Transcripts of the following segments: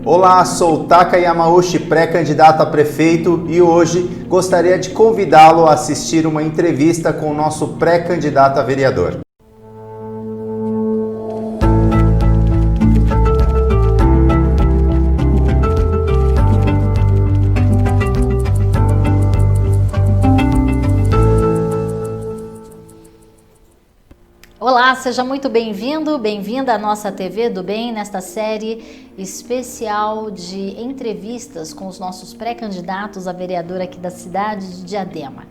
Olá, sou Taka Yamauchi, pré-candidato a prefeito, e hoje gostaria de convidá-lo a assistir uma entrevista com o nosso pré-candidato a vereador. Olá, seja muito bem-vindo, bem-vinda à nossa TV do Bem, nesta série especial de entrevistas com os nossos pré-candidatos a vereador aqui da cidade de Diadema.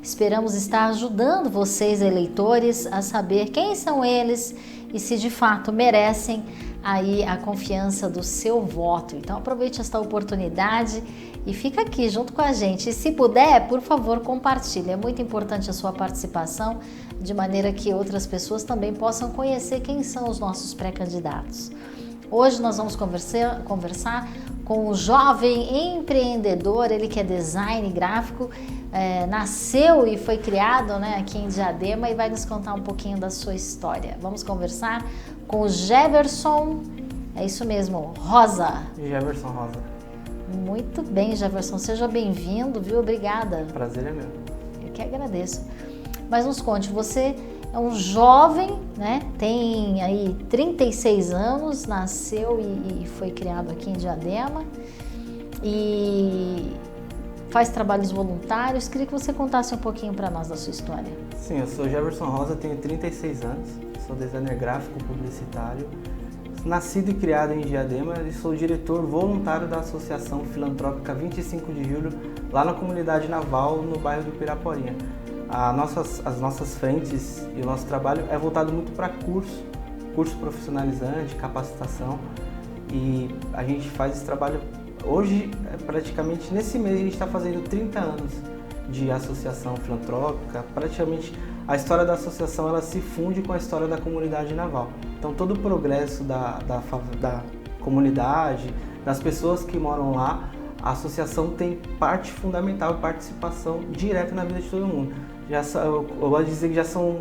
Esperamos estar ajudando vocês, eleitores, a saber quem são eles e se de fato merecem aí a confiança do seu voto. Então aproveite esta oportunidade e fica aqui junto com a gente. E se puder, por favor, compartilhe. É muito importante a sua participação, de maneira que outras pessoas também possam conhecer quem são os nossos pré-candidatos. Hoje nós vamos conversar com um jovem empreendedor, ele que é design gráfico, nasceu e foi criado, aqui em Diadema, e vai nos contar um pouquinho da sua história. Vamos conversar com o Jefferson, é isso mesmo, Rosa. Jefferson Rosa. Muito bem, Jefferson, seja bem-vindo, viu? Obrigada. Prazer é meu. Eu que agradeço. Mas nos conte, você é um jovem, tem aí 36 anos, nasceu e foi criado aqui em Diadema e faz trabalhos voluntários. Queria que você contasse um pouquinho para nós da sua história. Sim, eu sou Jefferson Rosa, tenho 36 anos, sou designer gráfico publicitário, nascido e criado em Diadema e sou diretor voluntário da Associação Filantrópica 25 de Julho, lá na comunidade naval, no bairro do Piraporinha. As nossas frentes e o nosso trabalho é voltado muito para curso profissionalizante, capacitação, e a gente faz esse trabalho hoje, praticamente nesse mês a gente está fazendo 30 anos de associação filantrópica. Praticamente a história da associação ela se funde com a história da comunidade naval. Então todo o progresso da comunidade, das pessoas que moram lá, a associação tem parte fundamental e participação direta na vida de todo mundo. Eu gosto de dizer que já são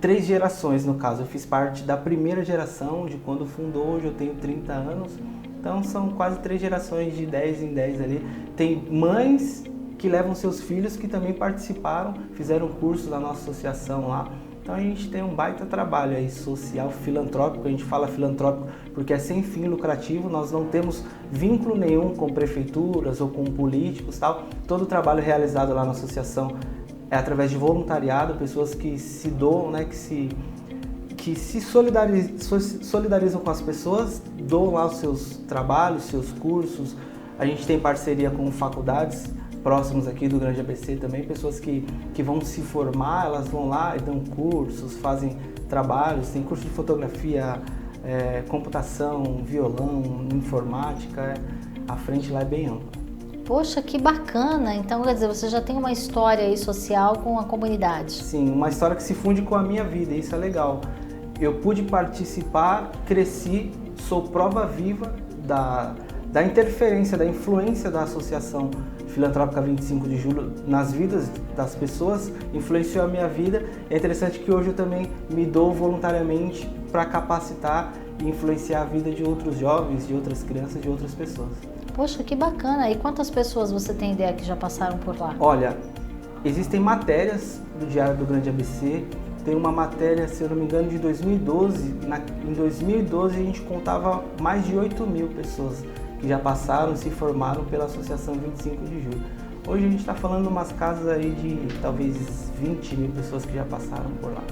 3 gerações no caso. Eu fiz parte da primeira geração, de quando fundou, hoje eu tenho 30 anos. Então são quase 3 gerações, de 10 em 10 ali. Tem mães que levam seus filhos que também participaram, fizeram curso da nossa associação lá. Então a gente tem um baita trabalho aí social, filantrópico. A gente fala filantrópico porque é sem fim lucrativo, nós não temos vínculo nenhum com prefeituras ou com políticos, tal. Todo o trabalho realizado lá na associação é através de voluntariado, pessoas que se doam, que se solidarizam com as pessoas, doam lá os seus trabalhos, seus cursos. A gente tem parceria com faculdades próximos aqui do Grande ABC também, pessoas que vão se formar, elas vão lá e dão cursos, fazem trabalhos, tem curso de fotografia, computação, violão, informática, a frente lá é bem ampla. Poxa, que bacana! Então, quer dizer, você já tem uma história aí social com a comunidade. Sim, uma história que se funde com a minha vida, isso é legal. Eu pude participar, cresci, sou prova viva da interferência, da influência da Associação Filantrópica 25 de Julho nas vidas das pessoas, influenciou a minha vida. É interessante que hoje eu também me dou voluntariamente para capacitar e influenciar a vida de outros jovens, de outras crianças, de outras pessoas. Poxa, que bacana! E quantas pessoas você tem ideia que já passaram por lá? Olha, existem matérias do Diário do Grande ABC. Tem uma matéria, se eu não me engano, de 2012. Em 2012 a gente contava mais de 8.000 pessoas que já passaram, se formaram pela Associação 25 de Julho. Hoje a gente está falando de umas casas aí de talvez 20.000 pessoas que já passaram por lá.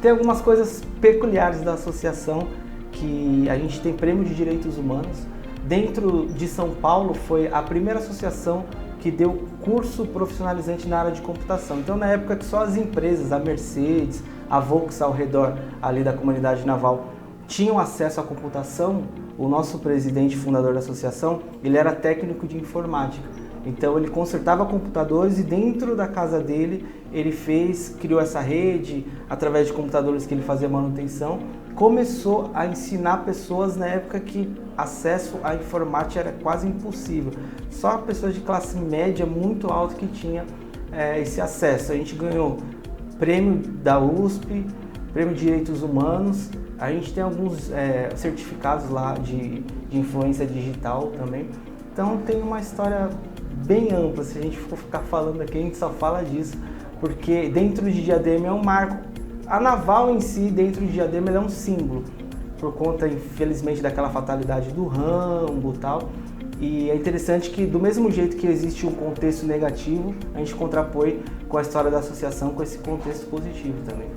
Tem algumas coisas peculiares da associação, que a gente tem prêmio de direitos humanos. Dentro de São Paulo foi a primeira associação que deu curso profissionalizante na área de computação. Então na época que só as empresas, a Mercedes, a Volks ao redor ali da comunidade naval tinham acesso à computação, o nosso presidente fundador da associação, ele era técnico de informática. Então ele consertava computadores e dentro da casa dele ele criou essa rede, através de computadores que ele fazia manutenção, começou a ensinar pessoas na época que acesso à informática era quase impossível. Só pessoas de classe média muito alta que tinha esse acesso. A gente ganhou prêmio da USP, prêmio de Direitos Humanos, A gente tem alguns certificados lá de influência digital também. Então tem uma história bem ampla. Se a gente for ficar falando aqui, a gente só fala disso. Porque dentro de Diadema é um marco. A Naval em si, dentro de Diadema, ela é um símbolo. Por conta, infelizmente, daquela fatalidade do Rambo e tal. E é interessante que, do mesmo jeito que existe um contexto negativo, a gente contrapõe com a história da associação, com esse contexto positivo também.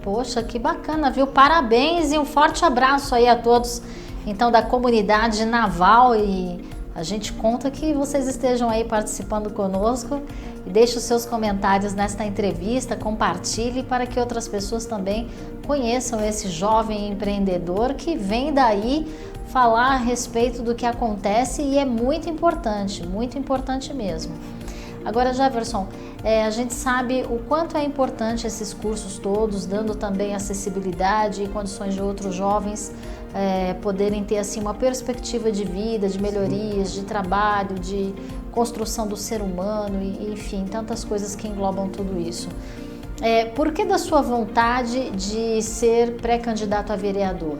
Poxa, que bacana, viu? Parabéns e um forte abraço aí a todos, então, da comunidade naval, e a gente conta que vocês estejam aí participando conosco e deixe os seus comentários nesta entrevista, compartilhe para que outras pessoas também conheçam esse jovem empreendedor que vem daí falar a respeito do que acontece, e é muito importante mesmo. Agora, Jefferson, a gente sabe o quanto é importante esses cursos todos, dando também acessibilidade e condições de outros jovens poderem ter assim uma perspectiva de vida, de melhorias, de trabalho, de construção do ser humano, e enfim, tantas coisas que englobam tudo isso. Por que da sua vontade de ser pré-candidato a vereador?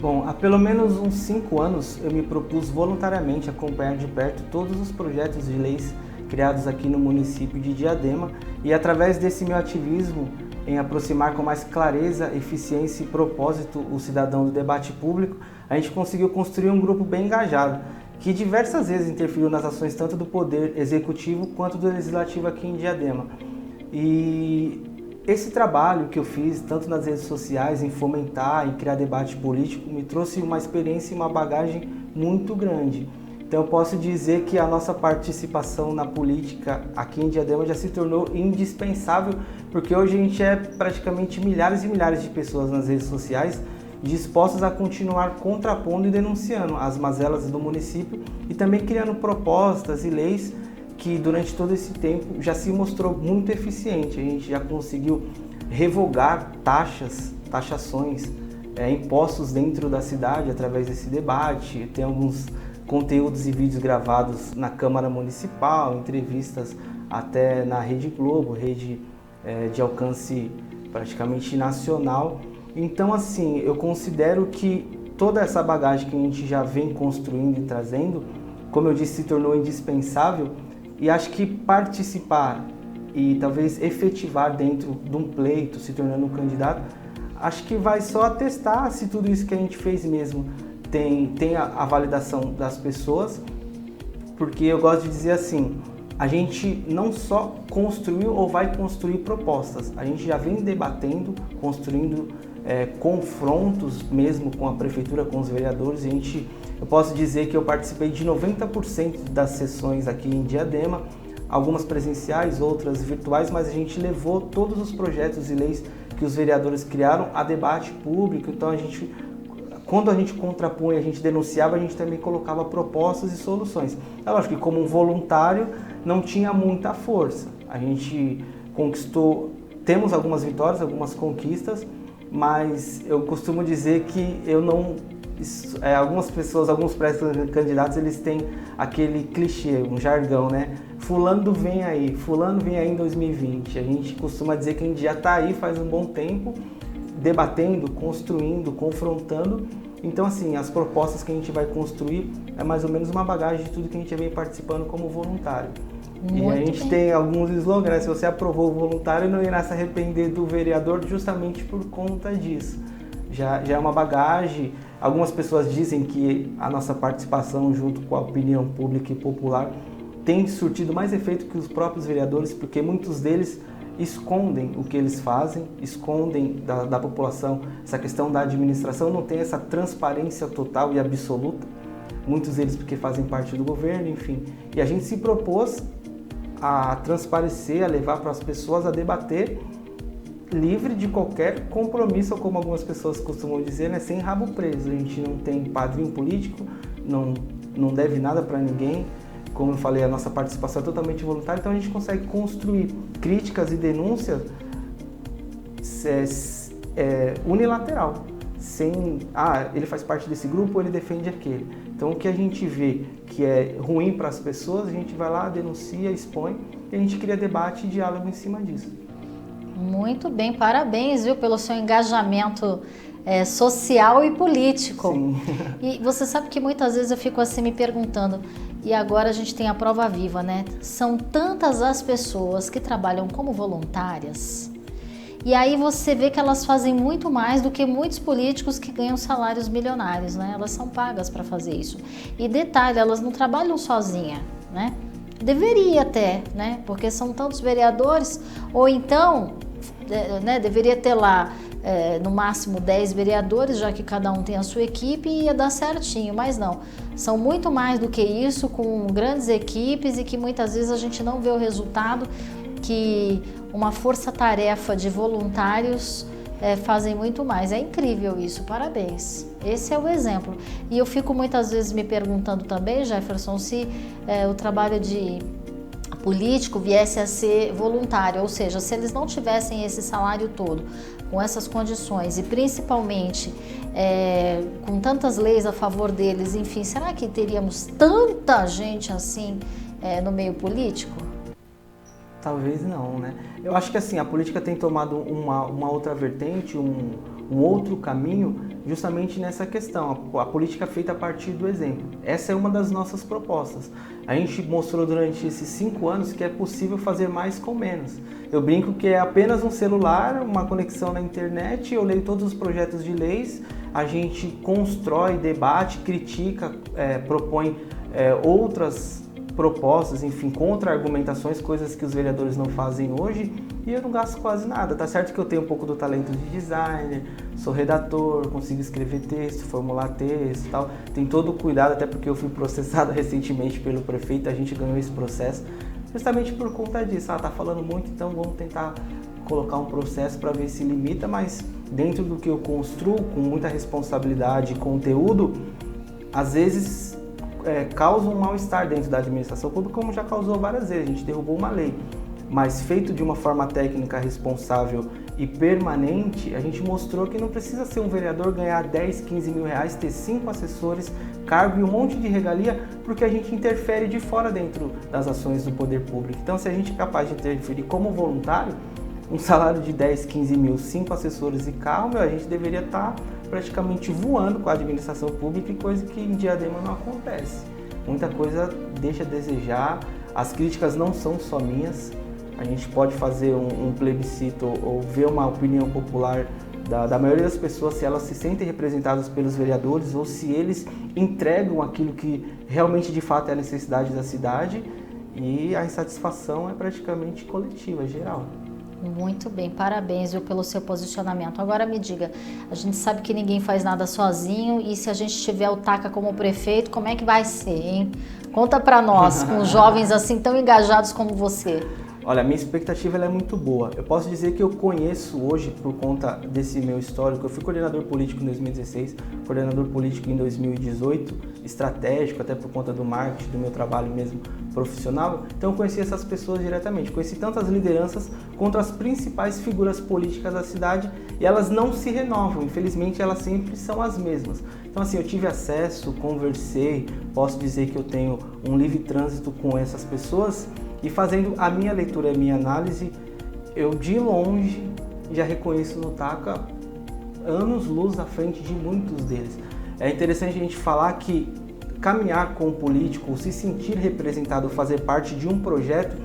Bom, há pelo menos uns 5 anos eu me propus voluntariamente acompanhar de perto todos os projetos de leis criados aqui no município de Diadema, e através desse meu ativismo em aproximar com mais clareza, eficiência e propósito o cidadão do debate público, a gente conseguiu construir um grupo bem engajado, que diversas vezes interferiu nas ações tanto do Poder Executivo quanto do Legislativo aqui em Diadema. E esse trabalho que eu fiz, tanto nas redes sociais, em fomentar, em criar debate político, me trouxe uma experiência e uma bagagem muito grande. Então eu posso dizer que a nossa participação na política aqui em Diadema já se tornou indispensável, porque hoje a gente é praticamente milhares e milhares de pessoas nas redes sociais dispostas a continuar contrapondo e denunciando as mazelas do município e também criando propostas e leis que durante todo esse tempo já se mostrou muito eficiente. A gente já conseguiu revogar taxações, impostos dentro da cidade através desse debate. Tem alguns conteúdos e vídeos gravados na Câmara Municipal, entrevistas até na Rede Globo, rede de alcance praticamente nacional. Então, assim, eu considero que toda essa bagagem que a gente já vem construindo e trazendo, como eu disse, se tornou indispensável, e acho que participar e talvez efetivar dentro de um pleito, se tornando um candidato, acho que vai só atestar se tudo isso que a gente fez mesmo tem a validação das pessoas, porque eu gosto de dizer assim, a gente não só construiu ou vai construir propostas, a gente já vem debatendo, construindo confrontos mesmo com a prefeitura, com os vereadores. Eu posso dizer que eu participei de 90% das sessões aqui em Diadema, algumas presenciais, outras virtuais, mas a gente levou todos os projetos e leis que os vereadores criaram a debate público. Então quando a gente contrapunha, a gente denunciava, a gente também colocava propostas e soluções. É lógico que como um voluntário não tinha muita força. A gente conquistou, temos algumas vitórias, algumas conquistas, mas eu costumo dizer que algumas pessoas, alguns pré-candidatos, eles têm aquele clichê, um jargão, né? Fulano vem aí em 2020. A gente costuma dizer que a gente já está aí faz um bom tempo, debatendo, construindo, confrontando. Então, assim, as propostas que a gente vai construir é mais ou menos uma bagagem de tudo que a gente vem participando como voluntário. E a gente tem alguns slogans, né? Se você aprovou o voluntário, não irá se arrepender do vereador, justamente por conta disso. Já é uma bagagem. Algumas pessoas dizem que a nossa participação junto com a opinião pública e popular tem surtido mais efeito que os próprios vereadores, porque muitos deles escondem o que eles fazem, escondem da população. Essa questão da administração não tem essa transparência total e absoluta, muitos deles porque fazem parte do governo, enfim. E a gente se propôs a transparecer, a levar para as pessoas, a debater, livre de qualquer compromisso, ou como algumas pessoas costumam dizer, né, sem rabo preso. A gente não tem padrinho político, não deve nada para ninguém. Como eu falei, a nossa participação é totalmente voluntária, então a gente consegue construir críticas e denúncias unilateral, sem, ele faz parte desse grupo ou ele defende aquele. Então o que a gente vê que é ruim para as pessoas, a gente vai lá, denuncia, expõe, e a gente cria debate e diálogo em cima disso. Muito bem, parabéns, viu, pelo seu engajamento social e político. Sim. E você sabe que muitas vezes eu fico assim me perguntando, e agora a gente tem a prova viva, né? São tantas as pessoas que trabalham como voluntárias, e aí você vê que elas fazem muito mais do que muitos políticos que ganham salários milionários, né? Elas são pagas para fazer isso. E detalhe, elas não trabalham sozinha, né? Deveria até, né? Porque são tantos vereadores, ou então, né, deveria ter lá no máximo 10 vereadores, já que cada um tem a sua equipe e ia dar certinho, mas não. São muito mais do que isso, com grandes equipes e que muitas vezes a gente não vê o resultado que uma força-tarefa de voluntários fazem muito mais. É incrível isso, parabéns. Esse é o exemplo. E eu fico muitas vezes me perguntando também, Jefferson, se o trabalho de político viesse a ser voluntário, ou seja, se eles não tivessem esse salário todo, com essas condições e principalmente com tantas leis a favor deles, enfim, será que teríamos tanta gente assim no meio político? Talvez não, né? Eu acho que assim, a política tem tomado uma outra vertente, um outro caminho, justamente nessa questão. A política é feita a partir do exemplo. Essa é uma das nossas propostas. A gente mostrou durante esses 5 anos que é possível fazer mais com menos. Eu brinco que é apenas um celular, uma conexão na internet, eu leio todos os projetos de leis, a gente constrói, debate, critica, propõe outras propostas, enfim, contra-argumentações, coisas que os vereadores não fazem hoje, e eu não gasto quase nada. Tá certo que eu tenho um pouco do talento de designer, sou redator, consigo escrever texto, formular texto e tal. Tem todo o cuidado, até porque eu fui processado recentemente pelo prefeito, a gente ganhou esse processo justamente por conta disso. Tá falando muito, então vamos tentar colocar um processo para ver se limita, mas dentro do que eu construo, com muita responsabilidade e conteúdo, às vezes causa um mal-estar dentro da administração pública, como já causou várias vezes. A gente derrubou uma lei, mas feito de uma forma técnica responsável e permanente, a gente mostrou que não precisa ser um vereador, ganhar 10, 15 mil reais, ter 5 assessores, cargo e um monte de regalia, porque a gente interfere de fora dentro das ações do poder público. Então, se a gente é capaz de interferir como voluntário, um salário de 10, 15 mil, 5 assessores e carro, a gente deveria estar praticamente voando com a administração pública, e coisa que em Diadema não acontece. Muita coisa deixa a desejar, as críticas não são só minhas, a gente pode fazer um plebiscito ou ver uma opinião popular da maioria das pessoas, se elas se sentem representadas pelos vereadores ou se eles entregam aquilo que realmente de fato é a necessidade da cidade, e a insatisfação é praticamente coletiva, geral. Muito bem, parabéns pelo seu posicionamento. Agora me diga, a gente sabe que ninguém faz nada sozinho, e se a gente tiver o Taka como prefeito, como é que vai ser, hein? Conta pra nós, com jovens assim tão engajados como você. Olha, a minha expectativa ela é muito boa. Eu posso dizer que eu conheço hoje, por conta desse meu histórico, eu fui coordenador político em 2016, coordenador político em 2018, estratégico, até por conta do marketing, do meu trabalho mesmo profissional. Então eu conheci essas pessoas diretamente, conheci tantas lideranças quanto as principais figuras políticas da cidade, e elas não se renovam, infelizmente elas sempre são as mesmas. Então assim, eu tive acesso, conversei, posso dizer que eu tenho um livre trânsito com essas pessoas, e fazendo a minha leitura e a minha análise, eu de longe já reconheço no Taka anos-luz à frente de muitos deles. É interessante a gente falar que caminhar com o político, se sentir representado, fazer parte de um projeto,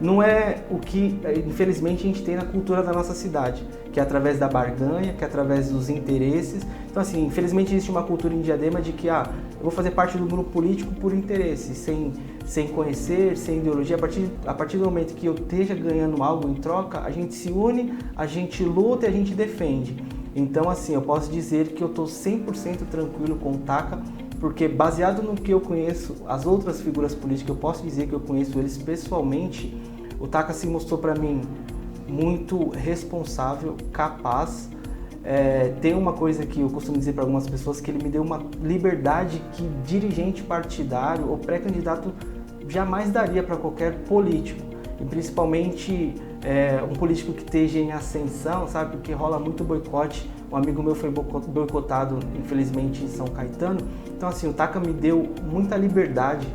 não é o que infelizmente a gente tem na cultura da nossa cidade, que é através da barganha, que é através dos interesses. Então assim, infelizmente existe uma cultura em Diadema de que eu vou fazer parte do grupo político por interesse, sem conhecer, sem ideologia. A partir do momento que eu esteja ganhando algo em troca, a gente se une, a gente luta e a gente defende. Então assim, eu posso dizer que eu estou 100% tranquilo com o Taka, porque baseado no que eu conheço, as outras figuras políticas, eu posso dizer que eu conheço eles pessoalmente, o Taka se mostrou para mim muito responsável, capaz. Tem uma coisa que eu costumo dizer para algumas pessoas, que ele me deu uma liberdade que dirigente partidário ou pré-candidato jamais daria para qualquer político, e principalmente um político que esteja em ascensão, sabe, porque rola muito boicote. Um amigo meu foi boicotado, infelizmente, em São Caetano. Então assim, o Taka me deu muita liberdade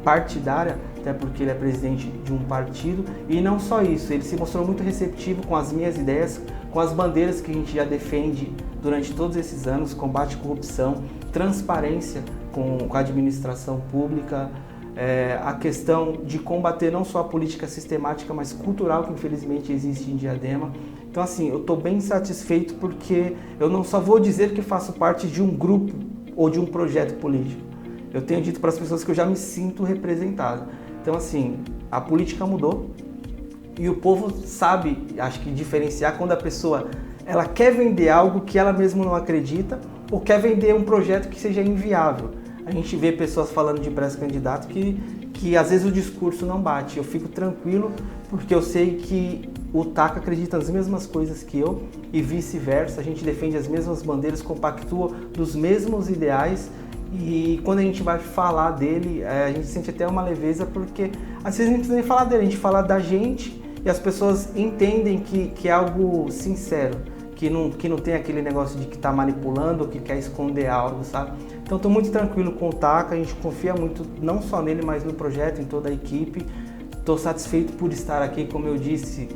partidária até porque ele é presidente de um partido. E não só isso, ele se mostrou muito receptivo com as minhas ideias, com as bandeiras que a gente já defende durante todos esses anos: combate à corrupção, transparência com a administração pública, a questão de combater não só a política sistemática, mas cultural, que infelizmente existe em Diadema. Então, assim, eu estou bem satisfeito, porque eu não só vou dizer que faço parte de um grupo ou de um projeto político. Eu tenho dito para as pessoas que eu já me sinto representado. Então, assim, a política mudou e o povo sabe, acho que, diferenciar quando a pessoa ela quer vender algo que ela mesma não acredita ou quer vender um projeto que seja inviável. A gente vê pessoas falando de pré-candidato que às vezes o discurso não bate. Eu fico tranquilo porque eu sei que o TACA acredita nas mesmas coisas que eu e vice-versa. A gente defende as mesmas bandeiras, compactua dos mesmos ideais, e quando a gente vai falar dele, a gente sente até uma leveza, porque às vezes a gente não precisa nem falar dele, a gente fala da gente e as pessoas entendem que é algo sincero, que não tem aquele negócio de que está manipulando ou que quer esconder algo, sabe? Então estou muito tranquilo com o TACA, a gente confia muito não só nele, mas no projeto, em toda a equipe. Estou satisfeito por estar aqui, como eu disse,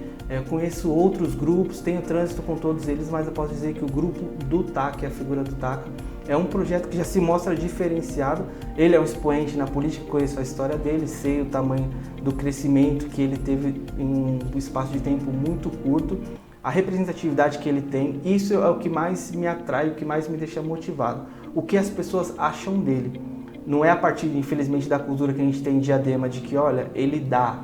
conheço outros grupos, tenho trânsito com todos eles, mas eu posso dizer que o grupo do TACA, a figura do TACA, é um projeto que já se mostra diferenciado. Ele é um expoente na política, conheço a história dele, sei o tamanho do crescimento que ele teve em um espaço de tempo muito curto, a representatividade que ele tem. Isso é o que mais me atrai, o que mais me deixa motivado. O que as pessoas acham dele. Não é a partir, infelizmente, da cultura que a gente tem em Diadema, de que, olha, ele dá,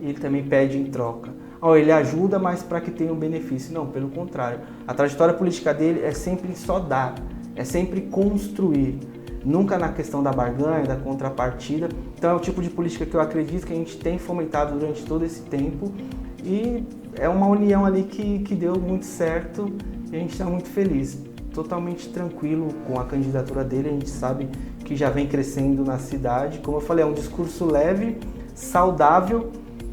ele também pede em troca. Ele ajuda, mas para que tenha um benefício. Não, pelo contrário. A trajetória política dele é sempre só dar, é sempre construir. Nunca na questão da barganha, da contrapartida. Então é o tipo de política que eu acredito que a gente tem fomentado durante todo esse tempo. E é uma união ali que deu muito certo e a gente está muito feliz. Totalmente tranquilo com a candidatura dele, a gente sabe que já vem crescendo na cidade. Como eu falei, é um discurso leve, saudável,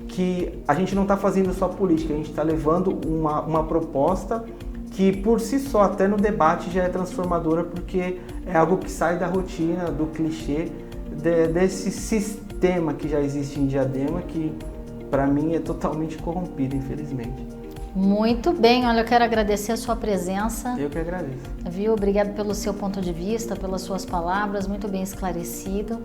que a gente não está fazendo só política, a gente está levando uma proposta que por si só, até no debate, já é transformadora, porque é algo que sai da rotina, do clichê, desse sistema que já existe em Diadema, que para mim é totalmente corrompido, infelizmente. Muito bem, olha, eu quero agradecer a sua presença. Eu que agradeço. Viu? Obrigado pelo seu ponto de vista, pelas suas palavras, muito bem esclarecido.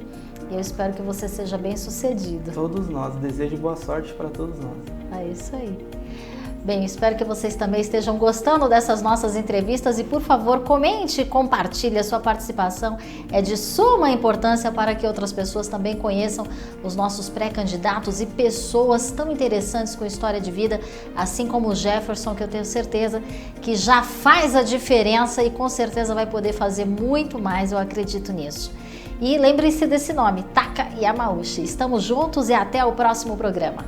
E eu espero que você seja bem sucedido. Todos nós, desejo boa sorte para todos nós. É isso aí. Bem, espero que vocês também estejam gostando dessas nossas entrevistas e, por favor, comente e compartilhe. A sua participação é de suma importância para que outras pessoas também conheçam os nossos pré-candidatos e pessoas tão interessantes com história de vida, assim como o Jefferson, que eu tenho certeza que já faz a diferença e com certeza vai poder fazer muito mais, eu acredito nisso. E lembre-se desse nome, TACA Yamauchi. Estamos juntos e até o próximo programa.